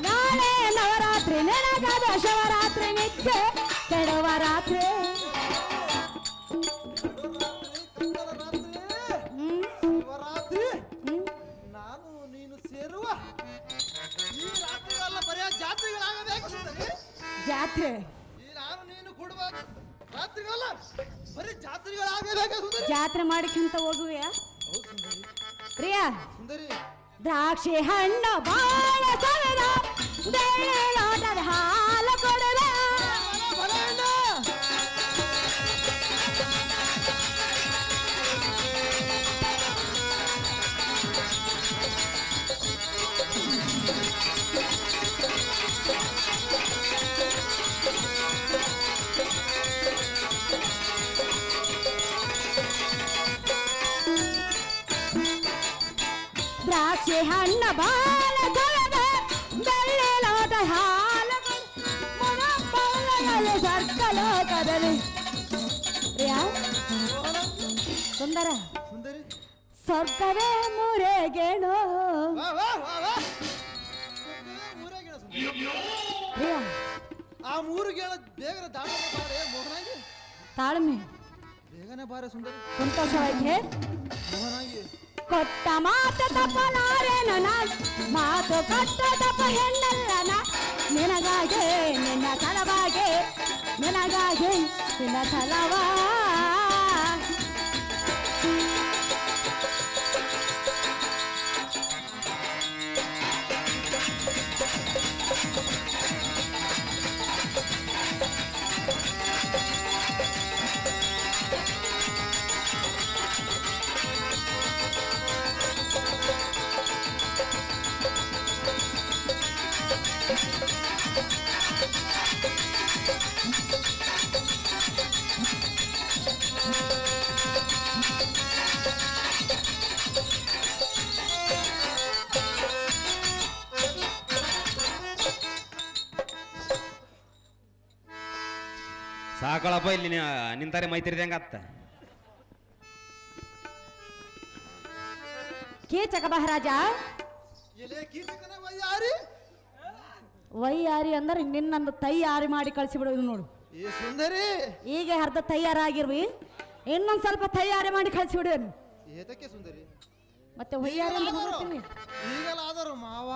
ನಾಳೆ ನವರಾತ್ರಿ ನೆನಗಾದ ಶಿವರಾತ್ರಿ ನಿತ್ಯ ಕೆಡವ ರಾತ್ರಿ ಶಿವರಾತ್ರಿ ನಾನು ನೀನು ಸೇರುವ ಈ ರಾತ್ರಿಗಳೆಲ್ಲ ಬರೆಯ ಜಾತ್ರೆಗಳಾಗಬೇಕು ಜಾತ್ರೆ ಈ ನಾನು ನೀನು ಕೊಡುವ ರಾತ್ರಿಗಳೆಲ್ಲ ಬರೀ ಜಾತ್ರೆಗಳಾಗಬೇಕು ಜಾತ್ರೆ ಮಾಡಿಕೊಂತ ಹೋಗುವೆಯ ಪ್ರಿಯಾ ಸುಂದರಿ ದ್ರಾಕ್ಷಿ ಹಣ್ಣು ಬಾಳ ಸವಿದ ಲೋಟದ ಹಾಲು ಕೊಡುವ ದ್ರಾಕ್ಷಿ ಹಣ್ಣು ಬಾಳ ಸವಿದ ಬೆಳ್ಳಿ ಲೋಟ ಹಾಲು ಸರ್ಕಲೋಕದಲ್ಲಿ ಪ್ರಿಯಾ ಸುಂದರ ಸುಂದರಿ ಸ್ವರ್ಗವೇ ಮುರೆಗೇಣು ವಾ ವಾ ವಾ ವಾ ಮೂರಾಗಿಣ ಸುಂದರಿ ಪ್ರಿಯಾ ಆ ಮೂರು ಗೇಳ ಬೇಗನೆ ದಾಟನೆ ಬಾರೆ ಮೋಹನಾಗಿ ತಾಳ್ಮೆ ಬೇಗನೆ ಬಾರೆ ಸುಂದರಿ ಸಂತೋಷವಾಯ್ತೆ ಮೋಹನಾಗಿ ಕೊಟ್ಟ ಮಾತು ತಪ್ಪಲಾರೇನು ನಾನು ಮಾತು ಕೊಟ್ಟ ತಪ್ಪ ಹೆಣ್ಣಲ್ಲ ನಿನಗಾಗೆ ನಿನ್ನ ಸಲವಾಗೆ ನಿನಗಾಗೆ ನಿನ್ನ ಸಲವಾ ಸಾಕಳಪ್ಪ ಇಲ್ಲಿ ನಿಂತಾರೆ ಮೈತಿರಿದಂಗ ಅತ್ತ ಕೀಚಕ ಮಹಾರಾಜ ಎಲೆ ಕೀಚಕನ ವಯ್ಯಾರಿ ವೈಯಾರಿ ಅಂದ್ರೆ ನಿನ್ನನ್ನು ತಯಾರಿ ಮಾಡಿ ಕಳಿಸಿಬಿಡೋದು ನೋಡು ಏ ಸುಂದರಿ ಈಗ ಅರ್ಧ ತಯಾರಾಗಿರ್ವಿ ಇನ್ನೊಂದು ಸ್ವಲ್ಪ ತಯಾರಿ ಮಾಡಿ ಕಳಿಸಿಬಿಡೋನು ಏತಕ್ಕೆ ಸುಂದರಿ ಮತ್ತೆ ವೈಯಾರಿ ಅಂತ ಹೋಗ್ತೀನಿ ಈಗಲಾದರೂ ಮಾವ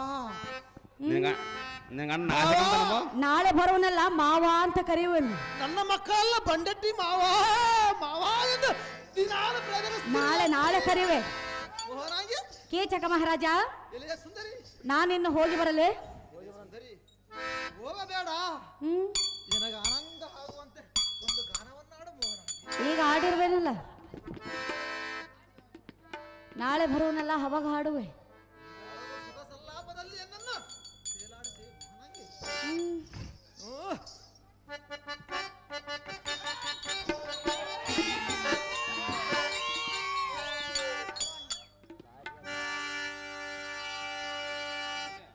ನಾಳೆ ಬರೋನಲ್ಲ ಮಾವ ಅಂತ ಕರೆಯುವನು ನನ್ನ ಮಕ್ಕಳೆಲ್ಲ ಬಂಡಟ್ಟಿ ಮಾವ ಮಾವ ಎಂದು ದಿನಾಲು ನಾಳೆ ನಾಳೆ ಕರೆಯುವೆ ಮೋಹನಾಗಿ ಕೀಚಕ ಮಹಾರಾಜ ಎಲೆ ಸುಂದರಿ ನಾನಿನ್ನು ಹೋಗಿ ಬರಲೇ ಸುಂದರಿ ಹೋಗಬೇಡ ನಿನಗೆ ಆನಂದ ಆಗುವಂತೆ ಒಂದು ಗಾನವನ್ನಾಡು ಮೋಹನಾಗಿ ಈಗ ಆಡಿರ್ವೇನಲ್ಲ ನಾಳೆ ಬರೋನಲ್ಲ ಅವಾಗ ಹಾಡುವೆ ಸುಖ ಸಲ್ಲಾಪದಲ್ಲಿ ಎನ್ನನ್ನು ತೇಲಾಡಿಸಿ ಮೋಹನಾಗಿ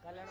ಕಲ್ಯಾಣ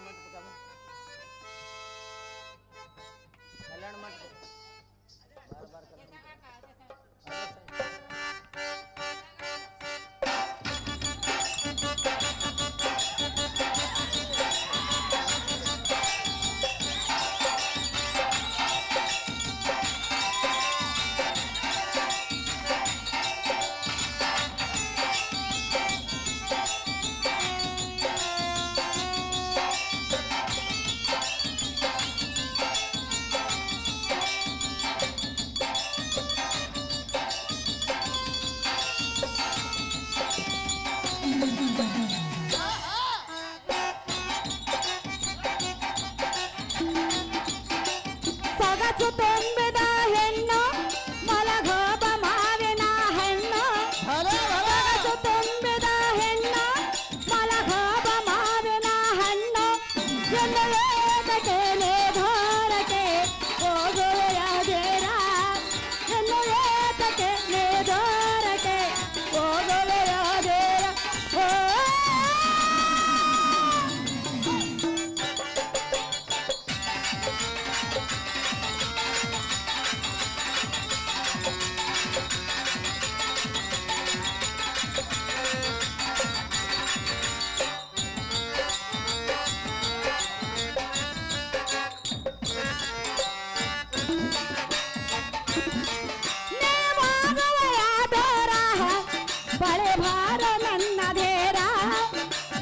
ಬಾರ ನನ್ನ ಧೇರ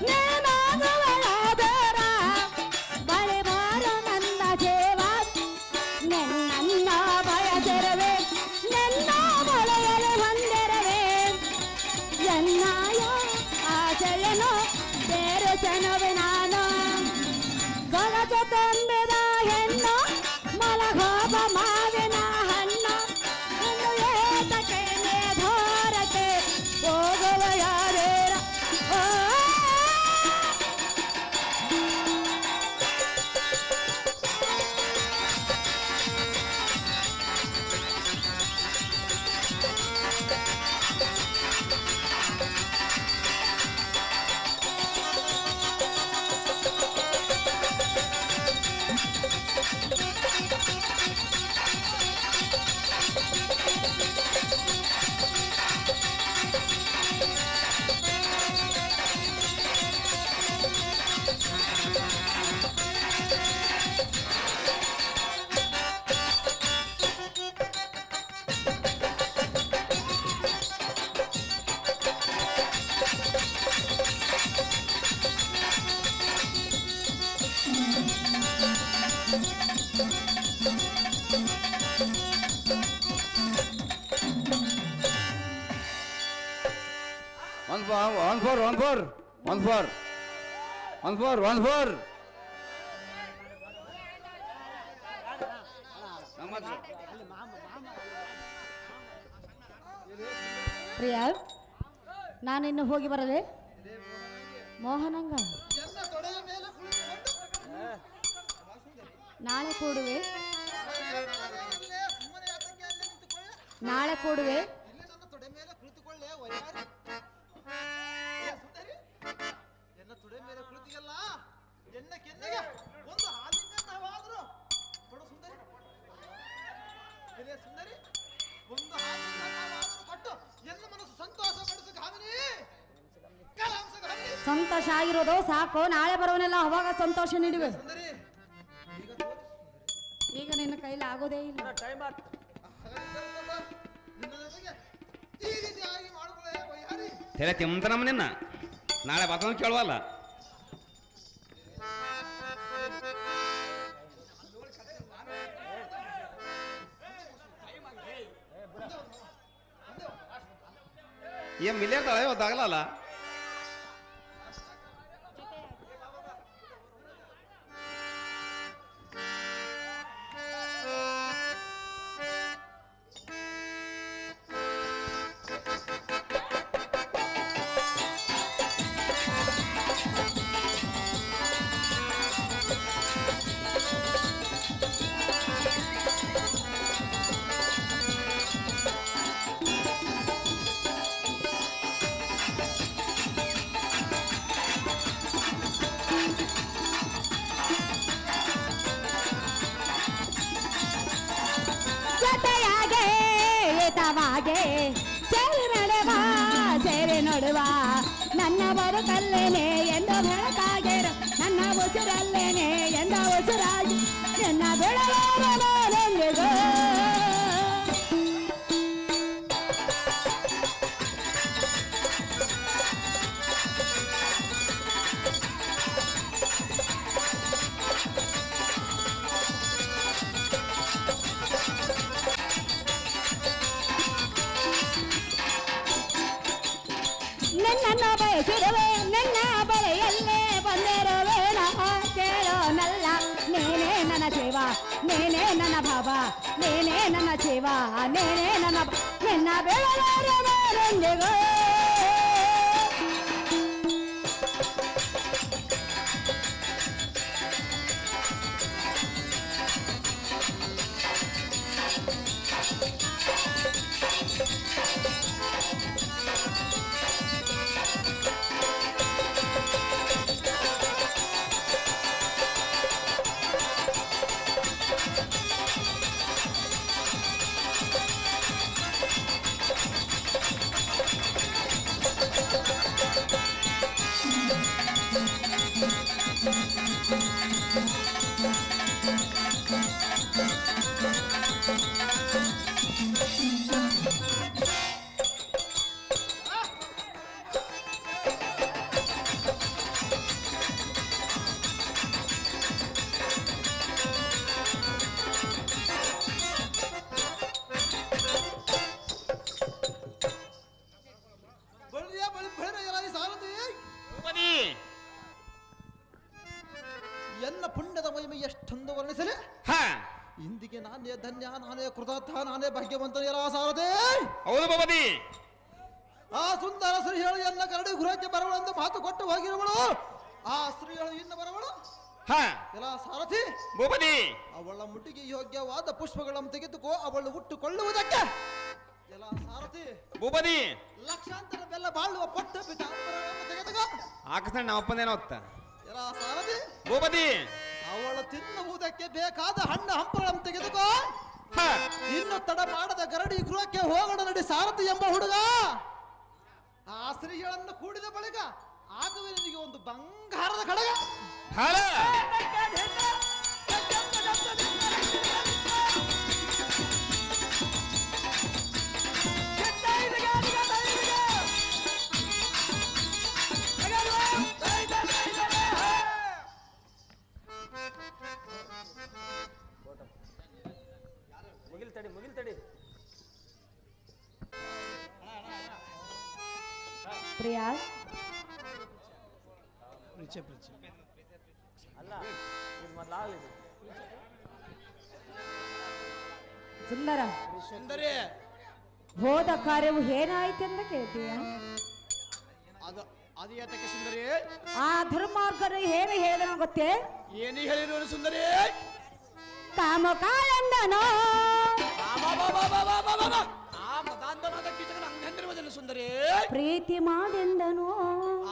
ನೇನಾಗುವಳ ಬೇರ ಬಳೆ ಬಾರ ನನ್ನ ಸೇವ ನನ್ನ ಬಯಸಿರುವೆ ನನ್ನ ಬಳೆಯಲು ಬಂದಿರುವೆ ಎನ್ನಾಯ ಆಸೆಯನು ಬೇರೆ ಚೆನ್ನವೆ ನಾನು ಸೊಗಸು ತುಂಬಿದ ಹೆಣ್ಣು ಮಲಗೋಬ ಮಾವಿನ ಹಣ್ಣು ಇನ್ನು ಏತಕ್ಕೆ ಮೇಧೋರಕ್ಕೆ ಹೋಗುವ ಯಾರೇರ One four. ಪ್ರಿಯಾ ನಾನಿನ್ನು ಹೋಗಿ ಬರದೆ ಮೋಹನಂಗ ಎಲ್ಲ ತೊಡೆಯ ಮೇಲೆ ಕುಳಿತುಕೊಂಡು ನಾಳೆ ಕೂಡುವೆ ಇಲ್ಲೇ ಸುಮ್ಮನೆ ಯಾತಕ್ಕೆ ಅಲ್ಲೇ ನಿಂತುಕೊಳ್ಳೆ ನಾಳೆ ಕೂಡುವೆ ಇಲ್ಲಿ ನನ್ನ ತೊಡೆ ಮೇಲೆ ಕುಳಿತುಕೊಳ್ಳೆ ವಯ್ಯಾರಿ ಸುಂದರಿ ಎನ್ನ ತೊಡೆ ಮೇಲೆ ಕುಳಿತಿಯಲ್ಲ ಎನ್ನ ಕೆನ್ನೆಗೆ ಒಂದು ಹಾಲಿನವಾದ್ರು ಕೊಡು ಸುಂದರಿ ಇಲ್ಲೇ ಸುಂದರಿ ಒಂದು ಹಾಲಿನವಾದ್ರು ಕೊಟ್ಟು ಎನ್ನ ಮನಸ್ಸು ಸಂತೋಷ ಪಡಿಸು ಗಾಮಿನಿ ಕಲಾಂಸ ಗಾಮಿನಿ ಸಂತೋಷ ಆಗಿರೋದು ಸಾಕು ನಾಳೆ ಬರೋನೆಲ್ಲ ಅವಾಗ ಸಂತೋಷ ನೀಡುವೆ ಸುಂದರಿ ಈಗ ಈಗ ನಿನ್ನ ಕೈಲಿ ಆಗೋದೇ ಇಲ್ಲ ನಿನ್ನ ಜೊತೆಗೆ ಈ ರೀತಿಯಾಗಿ ಮಾಡಿಕೊಳ್ಳೆ ವಯ್ಯಾರಿ ತೆರೆ ತಿಂತನಮ್ಮ ನಿನ್ನ ನಾಳೆ ಬರ್ತಂದು ಕೇಳುವಲ್ಲ ಏನ್ ಮಿಲಿಯರ್ ತಳ ಇವತ್ತಾಗಲ್ಲ ಜೊತೆಯಾಗೆ ಹಿತವಾಗೆ ಸೇರಿ ನಡೆವ ಸೇರಿ ನೋಡುವ ನನ್ನ ಬದುಕಲ್ಲೇನೆ ಎಂದು ಬೆಳಕಾಗಿರು ನನ್ನ ಉಸಿರಲ್ಲೇನೆ ಎಂದ ಉಸಿರಾಗಿ ನನ್ನ ಬೆಳಗಾರನೆಂದಿಗೂ ನನ್ನನ್ನು ಬಯಸಿರುವೆ ನನ್ನ ಬಳೆಯಲ್ಲೇ ಬಂದಿರುವೆ ಕೇಳೋನಲ್ಲ ನೀನೇ ನನ್ನ ಜೀವ ನೀನೇ ನನ್ನ ಭಾವ ನೀನೇ ನನ್ನ ಜೀವ ನೀನೇ ನನ್ನ ನಿನ್ನ ಬೆಳಗಾರನೆಂದಿಗೂ ನಾನೇ ಧನ್ಯ, ನಾನೇ ಕೃತಾರ್ಥ, ನಾನೇ ಭಾಗ್ಯವಂತ ಎಲ್ಲ ಸಾರದೆ. ಹೌದು ಭೂಪತಿ. ಆ ಸುಂದರ ಶ್ರೀಹಳಿಯನ್ನ ಕರಡಿ ಗೃಹಕ್ಕೆ ಬರವಳೆಂದು ಮಾತು ಕೊಟ್ಟು ಹೋಗಿರುವಳು. ಆ ಶ್ರೀಹಳಿ ಇನ್ನು ಬರವಳು. ಹಾ ಎಲ್ಲ ಸಾರಥಿ ಭೂಪತಿ. ಅವಳ ಮುಟ್ಟಿಗೆ ಯೋಗ್ಯವಾದ ಪುಷ್ಪಗಳನ್ನು ತೆಗೆದುಕೋ, ಅವಳು ಹುಟ್ಟುಕೊಳ್ಳುವುದಕ್ಕೆ. ಎಲ್ಲ ಸಾರಥಿ ಭೂಪತಿ. ಲಕ್ಷಾಂತರ ಬೆಲ್ಲ ಬಾಳುವ ಪಟ್ಟ ಪಿತಾಂಬರವನ್ನು ತೆಗೆದುಕೋ. ಆಕಸ್ಮ ನಮ್ಮಪ್ಪಂದೇನೋ ಹೊತ್ತ. ಎಲ್ಲ ಸಾರಥಿ ಭೂಪತಿ. ಅವಳು ತಿನ್ನುವುದಕ್ಕೆ ಬೇಕಾದ ಹಣ್ಣು ಹಂಪಗಳನ್ನು ತೆಗೆದುಕೋ. ಹಾ ಇನ್ನು ತಡ ಮಾಡದ ಗರಡಿ ಗೃಹಕ್ಕೆ ಹೋಗೋಣ ನಡಿ ಸಾರಥಿ ಎಂಬ ಹುಡುಗ. ಆ ಸ್ತ್ರೀಗಳನ್ನು ಕೂಡಿದ ಬಳಿಕ ಆಗುವೆ ನಿನಗೆ ಒಂದು ಬಂಗಾರದ ಕಡಗ. ಹಲ ಮುಗಿಲ್ ತಡಿ. ಪ್ರಿಯಾ ಸುಂದರ, ಸುಂದರಿ ಹೋದ ಕಾರ್ಯವು ಏನಾಯ್ತೆಂದ ಕೇಳ್ತೀಯ? ಅದು ಯಾತಕ್ಕೆ ಸುಂದರಿ? ಆ ದುರ್ಮಾರ್ಗರು ಏನು ಹೇಳಿದ ಗೊತ್ತೇ? ಏನು ಹೇಳಿರೋನು ಸುಂದರಿ? ಕಾಮಕಾಯಂದನೋ ಆ ಮತಾಂಧನಾದ ಕೀಚಕನ ಅಂಗಂದಿರುವುದನ್ನು ಸುಂದರಿ ಪ್ರೀತಿ ಮಾಡೆಂದನು.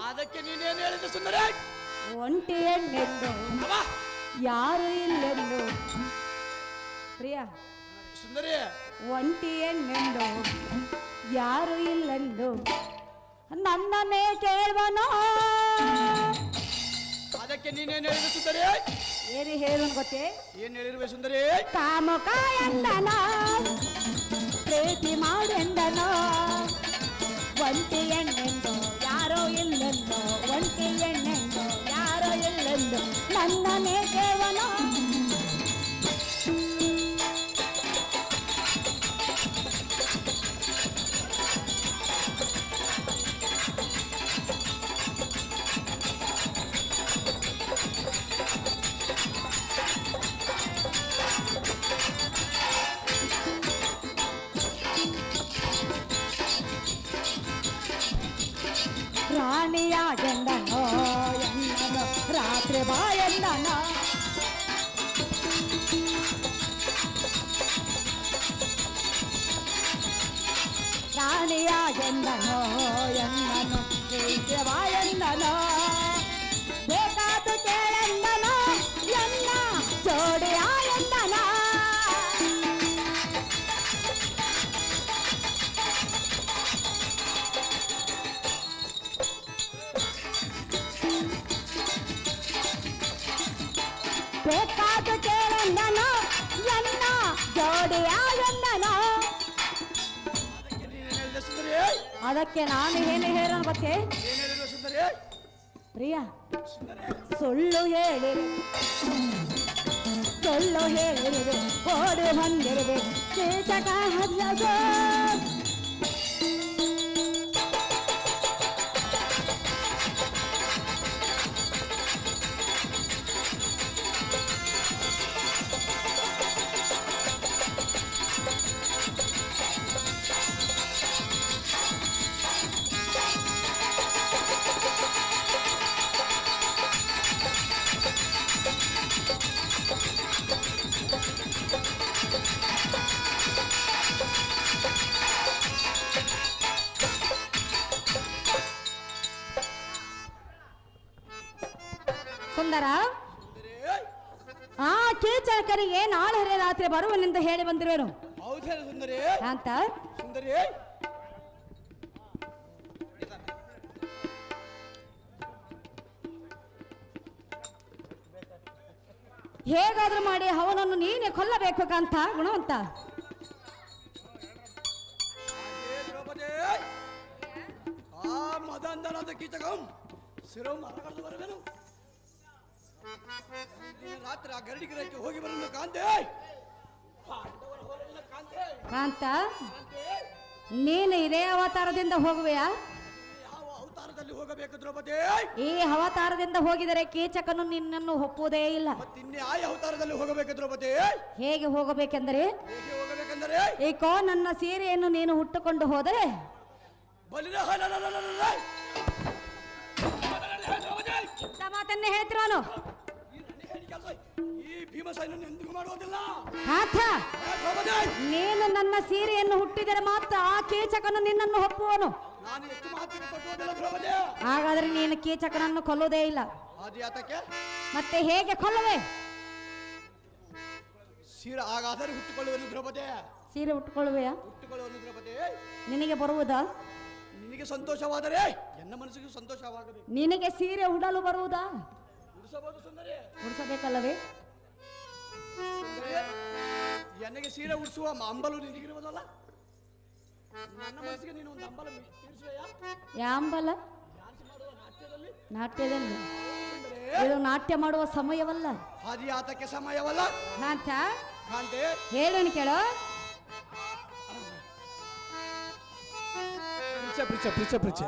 ಅದಕ್ಕೆ ನೀನೇನು ಹೇಳಿದ ಸುಂದರಿ? ಒಂಟಿ ಹೆಣ್ಣೆಂದು ಯಾರು ಇಲ್ಲೆಂದು. ಪ್ರಿಯ ಸುಂದರಿ ಒಂಟಿ ಹೆಣ್ಣೆಂದು ಯಾರು ಇಲ್ಲೆಂದು ನನ್ನನ್ನೇ ಕೇಳುವನೋ. ಅದಕ್ಕೆ ನೀನೇನು ಹೇಳಿದ ಸುಂದರಿ? ಏನು ಹೇಳುವನು ಗೊತ್ತೇ? ಏನು ಹೇಳಿರುವೆ ಸುಂದರಿ? ಕಾಮಕಾಯಂದನ ಪ್ರೀತಿ ಮಾಡೆಂದನೋ. ಒಂಟಿ ಹೆಣ್ಣೆಂದು ಯಾರೋ ಇಲ್ಲೆಂದು, ಒಂಟಿ ಹೆಣ್ಣೆಂದು ಯಾರೋ ಇಲ್ಲೆಂದು ನನ್ನನ್ನೇ ಕೇಳುವನೋ. ರಾಣಿಯಾಗೆಂದನೋ ಎನ್ನನು ರಾತ್ರಿ ಬಾಯೆಂದನೋ. ರಾಣಿಯಾಗೆಂದನೋ ಎನ್ನನು ರಾತ್ರಿ ಬಾಯೆಂದನೋ. ಬೇಕಾದು ಕೇಳೆಂದನೋ ಎನ್ನ ಜೋಡಿಯಾಯೆಂದನೋ. ಬೇಕಾದು ಕೇಳೆಂದನೋ ಎನ್ನ ಜೋಡಿಯಾಯೆಂದನೋ. ಅದಕ್ಕೆ ನಾನು ಏನು ಹೇಳೋಣ ಗೊತ್ತೇ? ಪ್ರಿಯ ಸುಳ್ಳು ಹೇಳಿರಿ, ಸುಳ್ಳು ಹೇಳಿರುವೆ, ಓಡಿ ಬಂದಿರುವೆ ಕೀಚಕ ಹಲ್ಲದು. ಸುಂದರ, ಆ ಕೀಚಕರಿಗೆ ನಾಳೆ ರಾತ್ರಿ ಬರುವನೆಂದು ಹೇಳಿ ಬಂದಿರೋನು ಸುಂದರಿ ಅಂತ. ಸುಂದರಿ ಹೇಗಾದ್ರೂ ಮಾಡಿ ಅವನನ್ನು ನೀನೆ ಕೊಲ್ಲಬೇಕು ಕಾಂತ ಗುಣವಂತ. ಆ ಮದಂಧನಾದ ಕೀಚಕಂ ಶಿರೋ ಮರಗಡೆದು ಬರಬೇನು. ರಾತ್ರಿ ಆ ಗರಡಿಗಿರಕ್ಕೆ ಹೋಗಿ ಬರಲು ಕಾಂತೆ. ಕಾಂತ, ನೀನು ಇದೇ ಅವತಾರದಿಂದ ಹೋಗುವೆಯಾ? ಯಾವ ಅವತಾರ ಅವತಾರದಲ್ಲಿ ಹೋಗಬೇಕು ದ್ರೌಪದಿ. ಈ ಅವತಾರದಿಂದ ಹೋಗಿದರೆ ಕೀಚಕನು ನಿನ್ನನ್ನು ಒಪ್ಪುವುದೇ ಇಲ್ಲ. ಮತ್ತಿನ್ನೇ ಆ ಅವತಾರದಲ್ಲಿ ಹೋಗಬೇಕು ದ್ರೌಪದಿ. ಹೇಗೆ ಹೋಗಬೇಕೆಂದರೆ ಹೇಗೆ ಹೋಗಬೇಕೆಂದರೆ ಏಕೋ ನನ್ನ ಸೀರೆಯನ್ನು ನೀನು ಹುಟ್ಟುಕೊಂಡು ಹೋದರೆ ಮಾತನ್ನೇ ಹೇಳ್ತಿರೋನು. ಈ ಭೀಮಸೇನ ಎಂದಿಗೂ ಮಾಡುವುದಿಲ್ಲ. ನೀನು ನನ್ನ ಸೀರೆಯನ್ನು ಹುಟ್ಟಿದರೆ ಮಾತ್ರ ಆ ಕೀಚಕನು ನಿನ್ನನ್ನು ಒಪ್ಪುವನು. ನಾನು ಎಷ್ಟು ಮಾತಿಗೆ ಕೊಟ್ಟುವುದಿಲ್ಲ ದ್ರೌಪದಿ. ಹಾಗಾದ್ರೆ ನೀನು ಕೀಚಕನನ್ನು ಕೊಲ್ಲುವುದೇ ಇಲ್ಲ. ಆದ್ಯಾತಕ್ಕೆ ಮತ್ತೆ ಹೇಗೆ ಕೊಲ್ಲುವೆ? ಸೀರೆ ಹಾಗಾದರೆ ಹುಟ್ಟುಕೊಳ್ಳುವನು ದ್ರೌಪದಿ. ಸೀರೆ ಹುಟ್ಟುಕೊಳ್ಳುವೆಯಾ? ಹುಟ್ಟುಕೊಳ್ಳುವನು ದ್ರೌಪದಿ. ನಿನಗೆ ಬರುವುದಾ? ನಿನಗೆ ಸಂತೋಷವಾದರೆ ಎನ್ನ ಮನಸ್ಸಿಗೆ ಸಂತೋಷವಾಗಬೇಕು. ನಿನಗೆ ಸೀರೆ ಉಡಲು ಬರುವುದಾ? ಉಡಿಸಬಹುದು ಸುಂದರಿ. ಉಡಿಸಬೇಕಲ್ಲವೇ? ನನಗೆ ಸೀರೆ ಉಡಿಸುವ ಅಂಬಲು ನಿನಗಿರುವುದಲ್ಲ. ನನ್ನ ಮನಸ್ಸಿಗೆ ನೀನು ಒಂದು ಅಂಬಲ ತೀರಿಸುವೆಯಾ? ಯಾಂಬಲ ನಾಟ್ಯದಲ್ಲಿ ಇದು ನಾಟ್ಯ ಮಾಡುವ ಸಮಯವಲ್ಲ. ಆದ್ಯಾತಕ್ಕೆ ಸಮಯವಲ್ಲ. ಕಾಂತ ಕಾಂತೆ ಹೇಳೋಣ ಕೇಳೋ. ಪ್ರಿಚ ಪ್ರಿಚ ಪ್ರಿಚ ಪ್ರಿಚ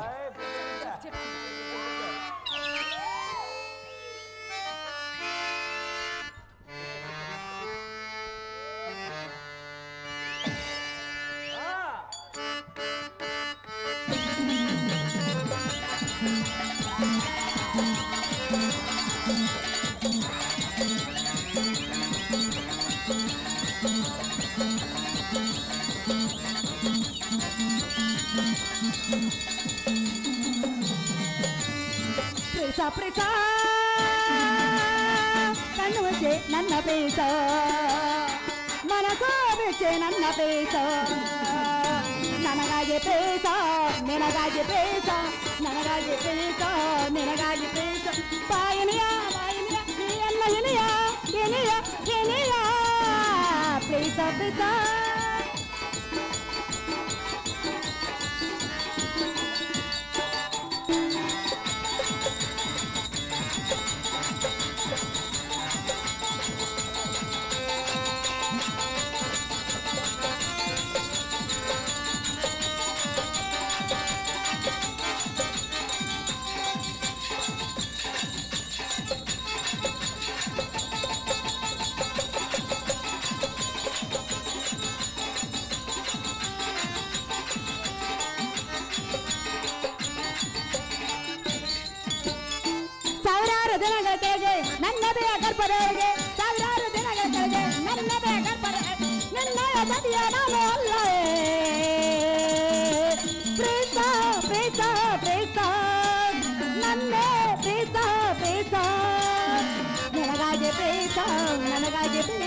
ಪ್ರೇಸ ಪ್ರೇಸ ಕಣ್ಣು ಬೆಚ್ಚೆ ನನ್ನ ಪ್ರೇಸ, ಮನಸೋ ಬೆಚ್ಚೆ ನನ್ನ ಪ್ರೇಸ. ನನಗಾಗಿ ಪ್ರೇಸ ನಿನಗಾಗಿ ಪ್ರೇಸ, ನನಗಾಗಿ ಪ್ರೇಸ ನಿನಗಾಗಿ ಪ್ರೇಸ. ಬಾಯನಿಯ ಬಾಯನಿಯ ನೀಯನ್ನ ಎನೆಯ ಎನೆಯ ಎನೆಯ ಪ್ರೇಸ ಪ್ರೇಸ. ಸಾವಿರಾರು ದಿನಗಳ ಕೆಳಗೆ ನನ್ನ ಬೆಯ ಗರ್ಭದೊಳಗೆ, ಸಾವಿರಾರು ದಿನಗಳ ಕೆಳಗೆ ನನ್ನ ಬೆಯ ಗರ್ಭದೊಳಗೆ ನಿನ್ನಯ ಬದಿಯ ನಾನು ಅಲ್ಲವೇ. ಪ್ರೇಸ ಪ್ರೇಸ ಪ್ರೇಸ ನನ್ನೇ ಪ್ರೇಸ ಪ್ರೇಸ, ನನಗಾಗಿ ಪ್ರೇಸ ನನಗಾಗಿ ಪ್ರೇಸ.